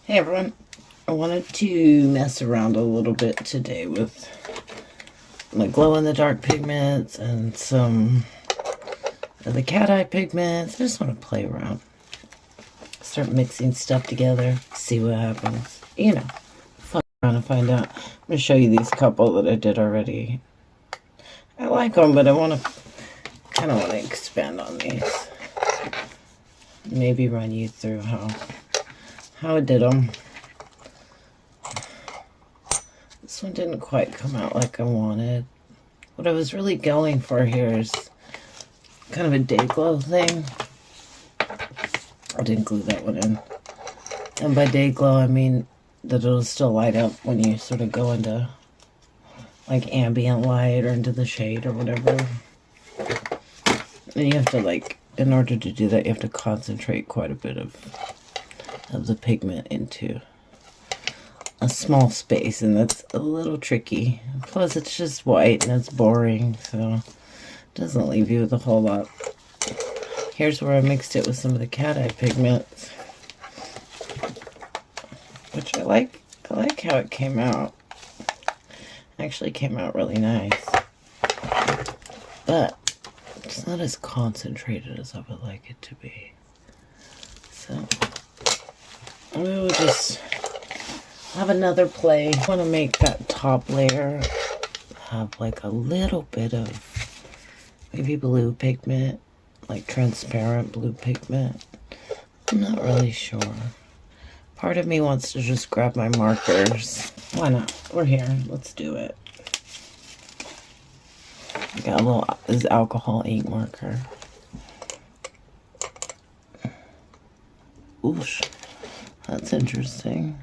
Hey everyone, I wanted to mess around a little bit today with my glow-in-the-dark pigments and some of the cat eye pigments. I just want to play around. Start mixing stuff together, see what happens. You know, fuck around and find out. I'm going to show you these couple that I did already. I like them, but I kind of want to expand on these. Maybe run you through how I did them. This one didn't quite come out like I wanted. What I was really going for here is kind of a day glow thing. I didn't glue that one in. And by day glow, I mean that it'll still light up when you sort of go into like ambient light or into the shade or whatever. And you have to in order to do that, you have to concentrate quite a bit of the pigment into a small space, and that's a little tricky. Plus it's just white and it's boring, so it doesn't leave you with a whole lot. Here's where I mixed it with some of the cat eye pigments, which I like how it came out. Actually came out really nice, but it's not as concentrated as I would like it to be. So we'll just have another play. I want to make that top layer have like a little bit of maybe blue pigment, like transparent blue pigment. I'm not really sure. Part of me wants to just grab my markers. Why not? We're here. Let's do it. I got a little this alcohol ink marker. Oosh, that's interesting.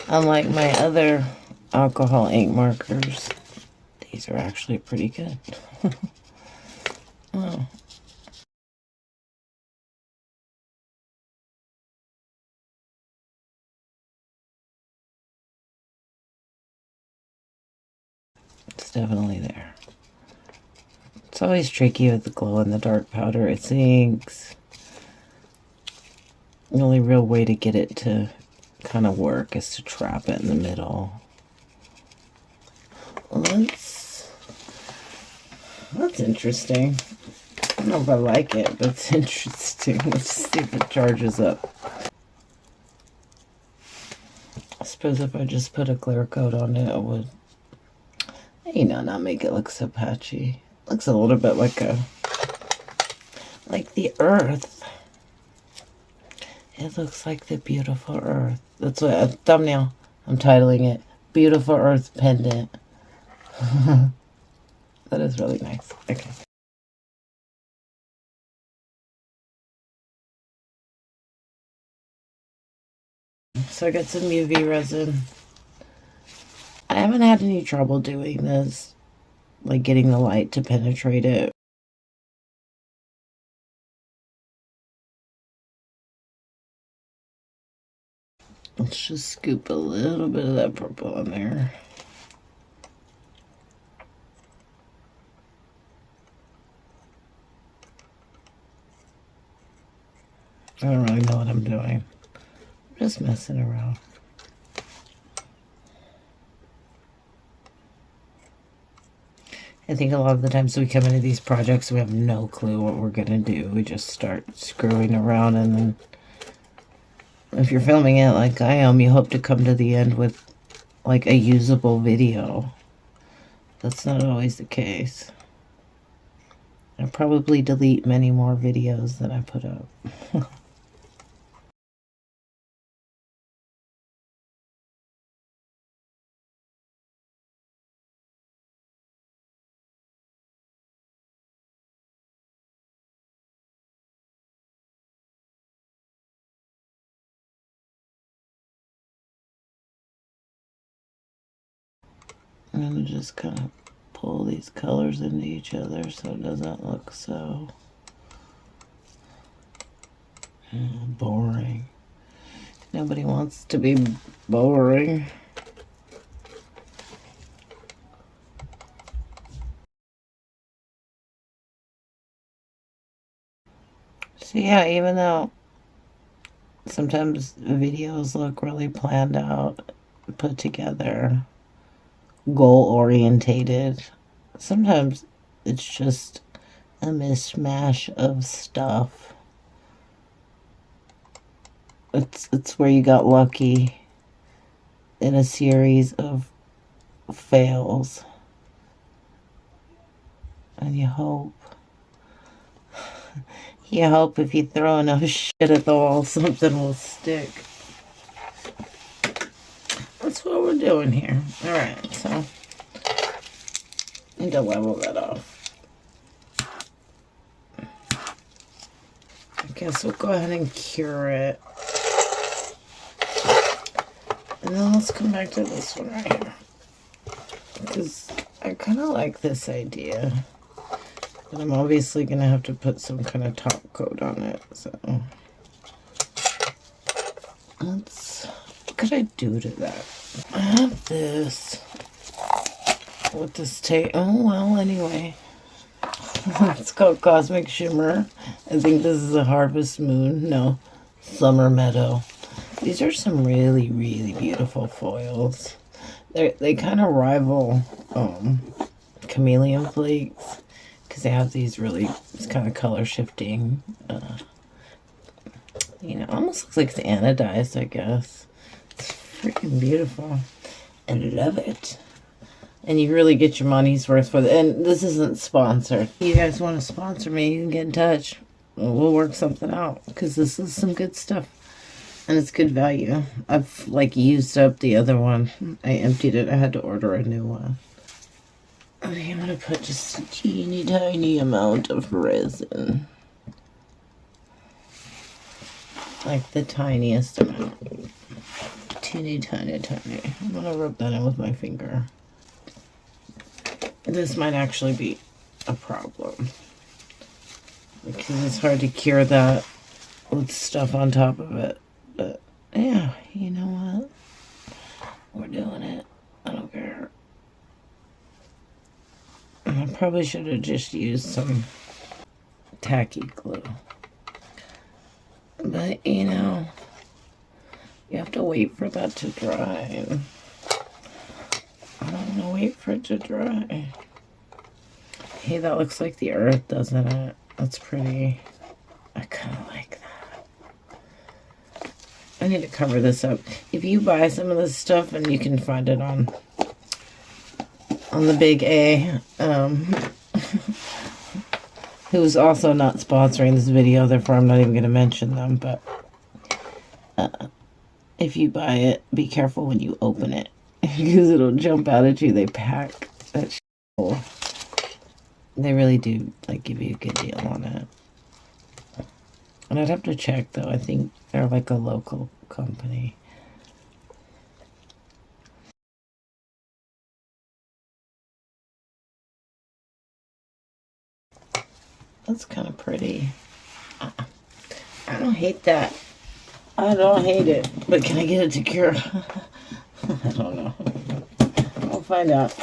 Unlike my other alcohol ink markers, these are actually pretty good. Oh. It's definitely there. It's always tricky with the glow-in-the-dark powder. It sinks. The only real way to get it to kind of work is to trap it in the middle. Well, that's interesting. I don't know if I like it, but it's interesting. Let's see if it charges up. I suppose if I just put a clear coat on it, it would, not make it look so patchy. Looks a little bit like the earth. It looks like the beautiful earth. That's what a thumbnail. I'm titling it Beautiful Earth Pendant. That is really nice. Okay. So I got some UV resin. I haven't had any trouble doing this, like getting the light to penetrate it. Let's just scoop a little bit of that purple in there. I don't really know what I'm doing. I'm just messing around. I think a lot of the times we come into these projects, we have no clue what we're going to do. We just start screwing around, and then if you're filming it like I am, you hope to come to the end with like a usable video. That's not always the case. I'll probably delete many more videos than I put up. I'm going to just kind of pull these colors into each other so it doesn't look so boring. Nobody wants to be boring. So yeah, even though Sometimes videos look really planned out, put together, goal orientated. Sometimes it's just a mishmash of stuff. It's where you got lucky in a series of fails, and you hope if you throw enough shit at the wall, something will stick. That's what we're doing here. All right, so need to level that off. I guess we'll go ahead and cure it. And then let's come back to this one right here. Because I kind of like this idea. But I'm obviously going to have to put some kind of top coat on it. So what could I do to that? I have this. With this tape. Oh, well, anyway. It's called Cosmic Shimmer. I think this is a Harvest Moon. No, Summer Meadow. These are some really, really beautiful foils. They kind of rival Chameleon Flakes because they have these really kind of color shifting. Almost looks like it's anodized, I guess. It's freaking beautiful. I love it. And you really get your money's worth for it. And this isn't sponsored. If you guys want to sponsor me, you can get in touch. We'll work something out. Because this is some good stuff. And it's good value. I've, used up the other one. I emptied it. I had to order a new one. Okay, I'm going to put just a teeny tiny amount of resin. Like the tiniest amount. Teeny tiny. I'm going to rub that in with my finger. This might actually be a problem because it's hard to cure that with stuff on top of it. But yeah, you know what? We're doing it. I don't care. I probably should have just used some tacky glue. But you have to wait for that to dry. I don't want to wait for it to dry. Hey, that looks like the earth, doesn't it? That's pretty. I kind of like that. I need to cover this up. If you buy some of this stuff, and you can find it on the Big A, who's also not sponsoring this video, therefore I'm not even going to mention them, but if you buy it, be careful when you open it. Because it'll jump out at you. They pack that shit. They really do give you a good deal on it. And I'd have to check though. I think they're a local company. That's kind of pretty. I don't hate that. I don't hate it. But can I get it to cure? I don't know. I'll find out.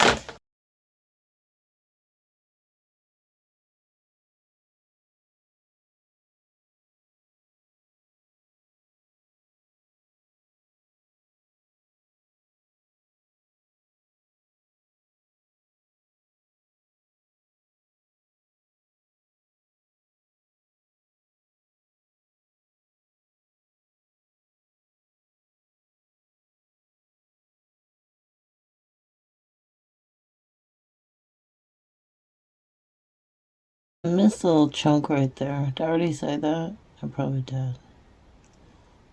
I missed a little chunk right there. Did I already say that? I probably did.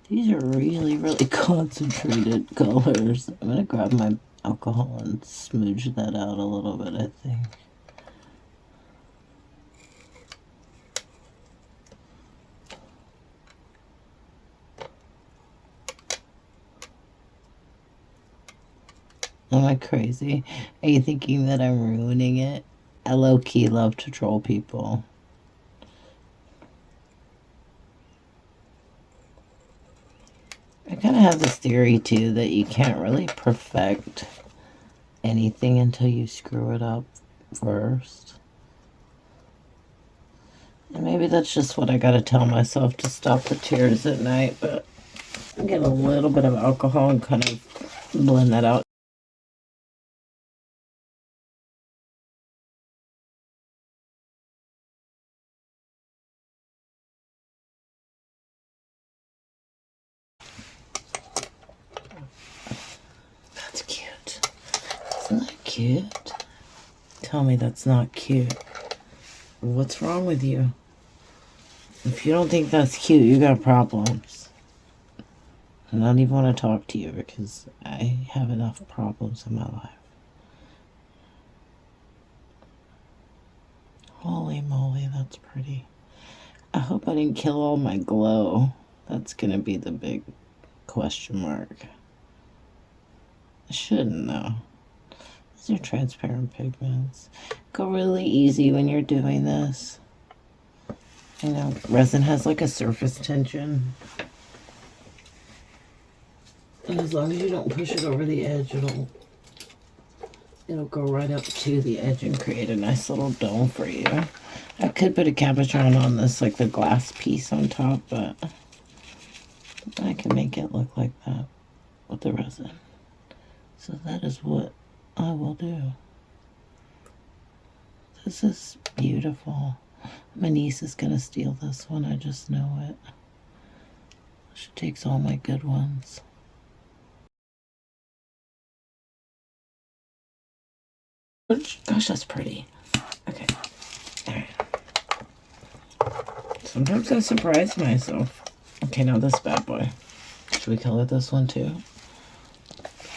These are really, really concentrated colors. I'm going to grab my alcohol and smooch that out a little bit, I think. Am I crazy? Are you thinking that I'm ruining it? I low-key love to troll people. I kind of have this theory, too, that you can't really perfect anything until you screw it up first. And maybe that's just what I gotta tell myself to stop the tears at night, but Get a little bit of alcohol and kind of blend that out. That's cute. Isn't that cute? Tell me that's not cute. What's wrong with you? If you don't think that's cute, you got problems. I don't even want to talk to you because I have enough problems in my life. Holy moly, that's pretty. I hope I didn't kill all my glow. That's gonna be the big question mark. I shouldn't though. These are transparent pigments. Go really easy when you're doing this. You know, resin has like a surface tension. And as long as you don't push it over the edge, it'll go right up to the edge and create a nice little dome for you. I could put a cabochon on this, like the glass piece on top, but I can make it look like that with the resin. So that is what I will do. This is beautiful. My niece is gonna steal this one, I just know it. She takes all my good ones. Gosh, that's pretty. Okay. Alright. Sometimes I surprise myself. Okay, now this bad boy. Should we color this one too?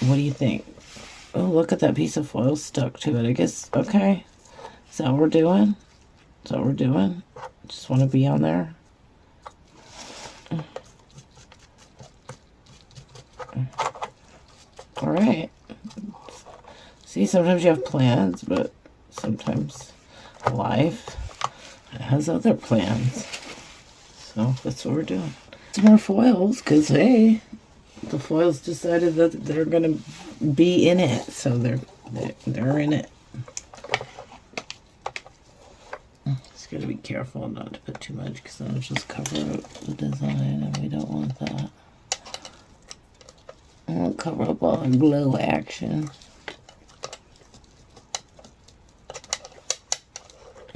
What do you think? Oh, look at that piece of foil stuck to it. I guess, okay. Is that what we're doing? Is that what we're doing? Just want to be on there. Alright. See, sometimes you have plans, but sometimes life has other plans. So that's what we're doing. Some more foils, because hey, the foils decided that they're gonna be in it, so they're in it. Just gotta be careful not to put too much, because then it'll just cover up the design, and we don't want that. I won't cover up all the glow action.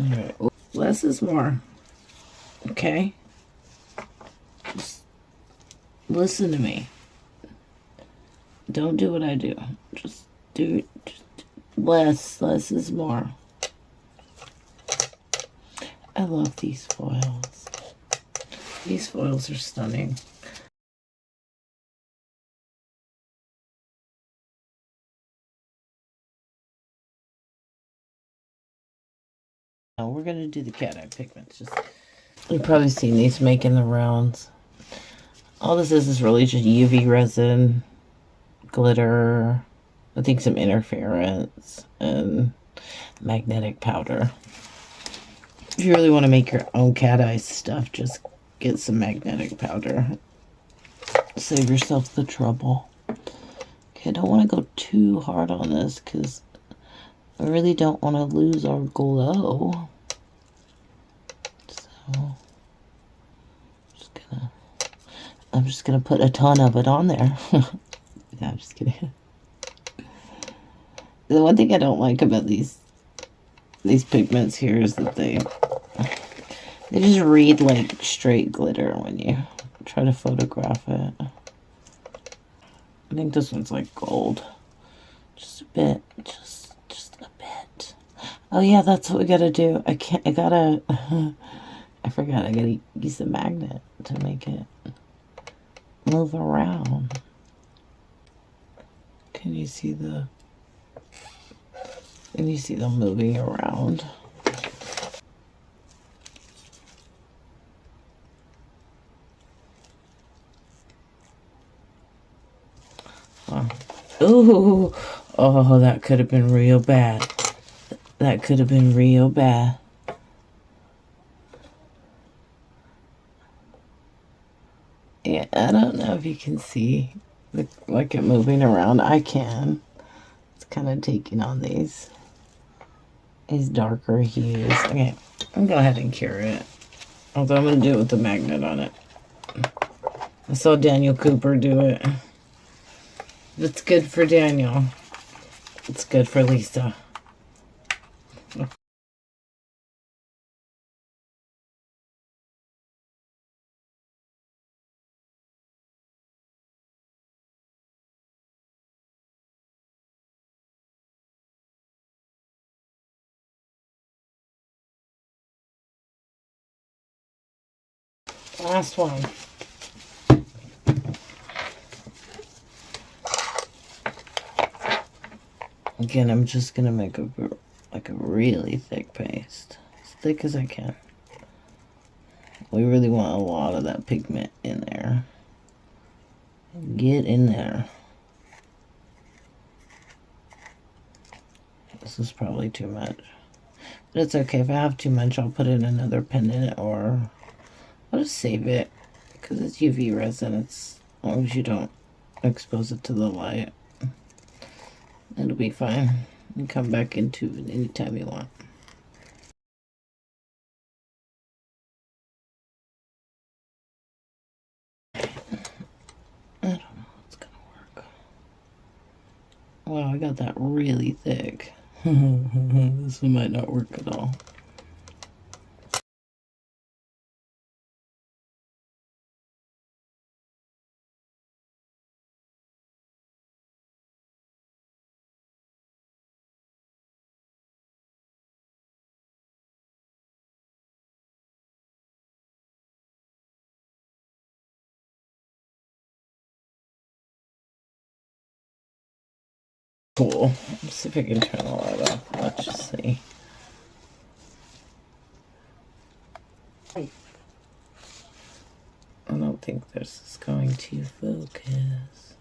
Alright, less is more. Okay? Just listen to me. Don't do what I do. Just do less. Less is more. I love these foils. These foils are stunning. Now we're gonna do the cat eye pigments. You've probably seen these making the rounds. All this is really just UV resin, glitter, I think some interference, and magnetic powder. If you really want to make your own cat eye stuff, just get some magnetic powder. Save yourself the trouble. Okay, I don't want to go too hard on this because I really don't want to lose our glow. So I'm just gonna put a ton of it on there. No, I'm just kidding. The one thing I don't like about these pigments here is that they just read like straight glitter when you try to photograph it. I think this one's like gold. Just a bit. Just a bit. Oh yeah, that's what we gotta do. I forgot I gotta use the magnet to make it move around. Can you see them moving around? Ooh, oh, that could have been real bad. That could have been real bad. Yeah, I don't know if you can see like it moving around. I can. It's kind of taking on these darker hues. Okay, I'm gonna go ahead and cure it. Although I'm gonna do it with the magnet on it. I saw Daniel Cooper do it. If it's good for Daniel, it's good for Lisa. Last one. Again, I'm just gonna make a really thick paste, as thick as I can. We really want a lot of that pigment in there. Get in there. This is probably too much, but it's okay. If I have too much, I'll put in another pendant, or I'll just save it because it's UV resin. It's as long as you don't expose it to the light, it'll be fine. You can come back into it anytime you want. I don't know if it's gonna work. Wow, I got that really thick. This one might not work at all. Cool. Let's see if I can turn the light off. Let's just see. I don't think this is going to focus.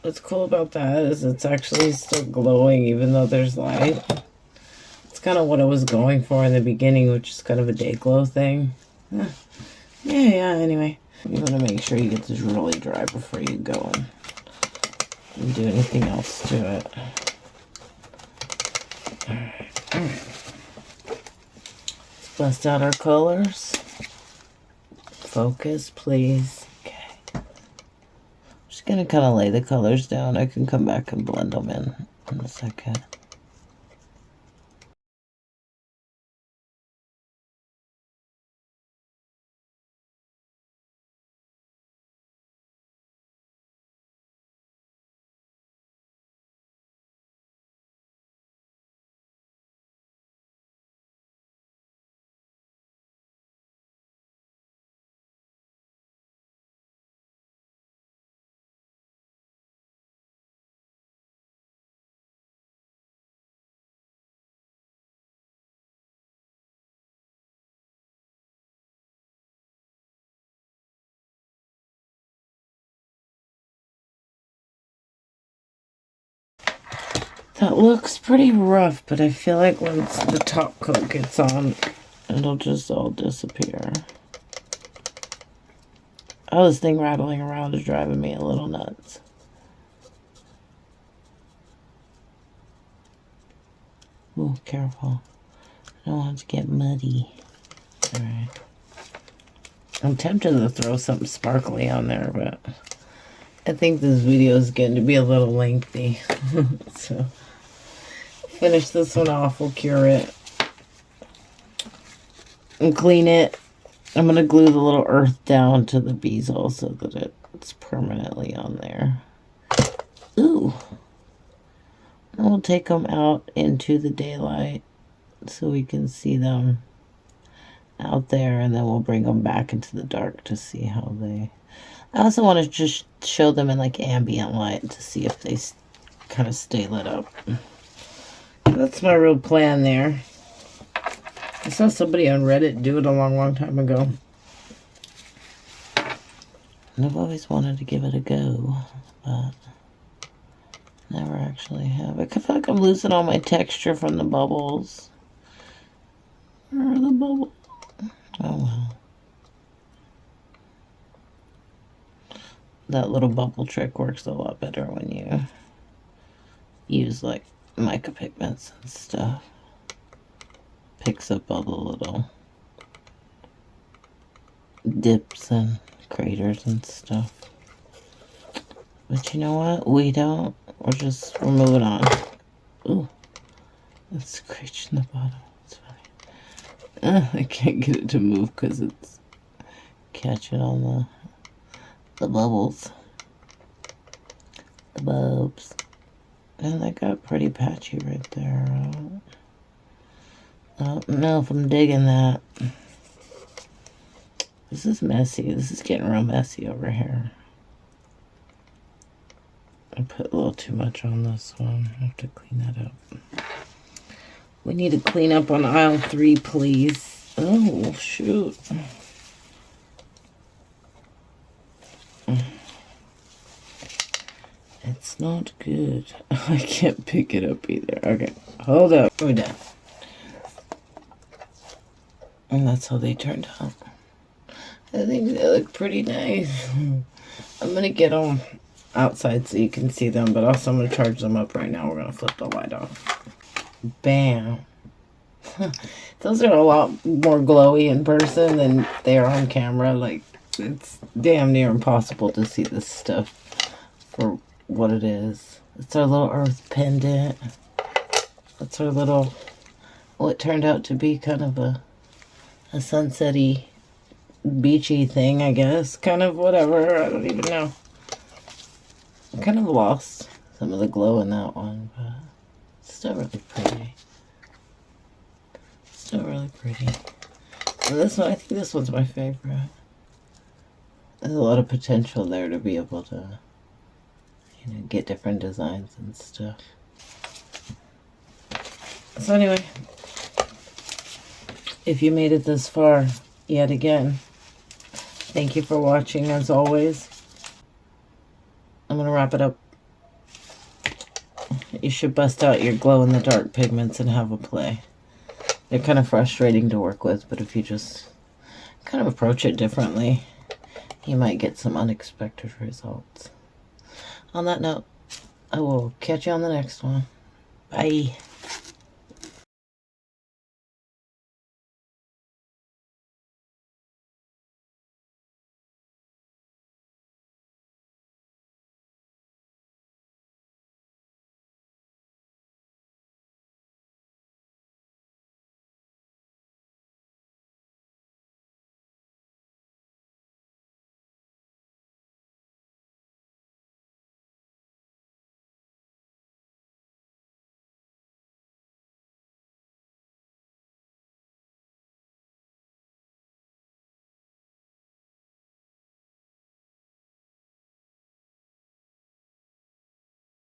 What's cool about that is it's actually still glowing even though there's light. It's kind of what I was going for in the beginning, which is kind of a day glow thing. Yeah, anyway. You want to make sure you get this really dry before you go and do anything else to it. Alright. Let's bust out our colors. Focus, please. Okay. I'm just going to kind of lay the colors down. I can come back and blend them in a second. That looks pretty rough, but I feel like once the top coat gets on, it'll just all disappear. Oh, this thing rattling around is driving me a little nuts. Ooh, careful. I don't want it to get muddy. Alright. I'm tempted to throw something sparkly on there, but I think this video is getting to be a little lengthy. So, finish this one off. We'll cure it. And clean it. I'm going to glue the little earth down to the bezel so that it's permanently on there. Ooh. And we'll take them out into the daylight so we can see them out there, and then we'll bring them back into the dark to see how they... I also want to just show them in like ambient light to see if they kind of stay lit up. That's my real plan there. I saw somebody on Reddit do it a long time ago. And I've always wanted to give it a go, but never actually have. I feel like I'm losing all my texture from the bubbles. Where are the bubbles? Oh well. That little bubble trick works a lot better when you use like mica pigments and stuff. Picks up all the little dips and craters and stuff. But you know what? We don't. We're moving on. Ooh. Let's scratch in the bottom. It's funny. I can't get it to move because it's catching on the bubbles. The bulbs. And that got pretty patchy right there. I don't know if I'm digging that. This is messy. This is getting real messy over here. I put a little too much on this one. I have to clean that up. We need to clean up on aisle 3, please. Oh, shoot. It's not good. I can't pick it up either. Okay, hold up. We're done. And that's how they turned out. I think they look pretty nice. I'm going to get them outside so you can see them, but also I'm going to charge them up right now. We're going to flip the light off. Bam. Those are a lot more glowy in person than they are on camera. Like, it's damn near impossible to see this stuff for what it is. It's our little earth pendant. That's our little, well, it turned out to be kind of a sunset-y, beachy thing, I guess. Kind of whatever. I don't even know. I'm kind of lost some of the glow in that one, but it's still really pretty. Still really pretty. And this one, I think this one's my favorite. There's a lot of potential there to be able to, you know, get different designs and stuff. So anyway, if you made it this far, yet again, thank you for watching as always. I'm going to wrap it up. You should bust out your glow-in-the-dark pigments and have a play. They're kind of frustrating to work with, but if you just kind of approach it differently, you might get some unexpected results. On that note, I will catch you on the next one. Bye.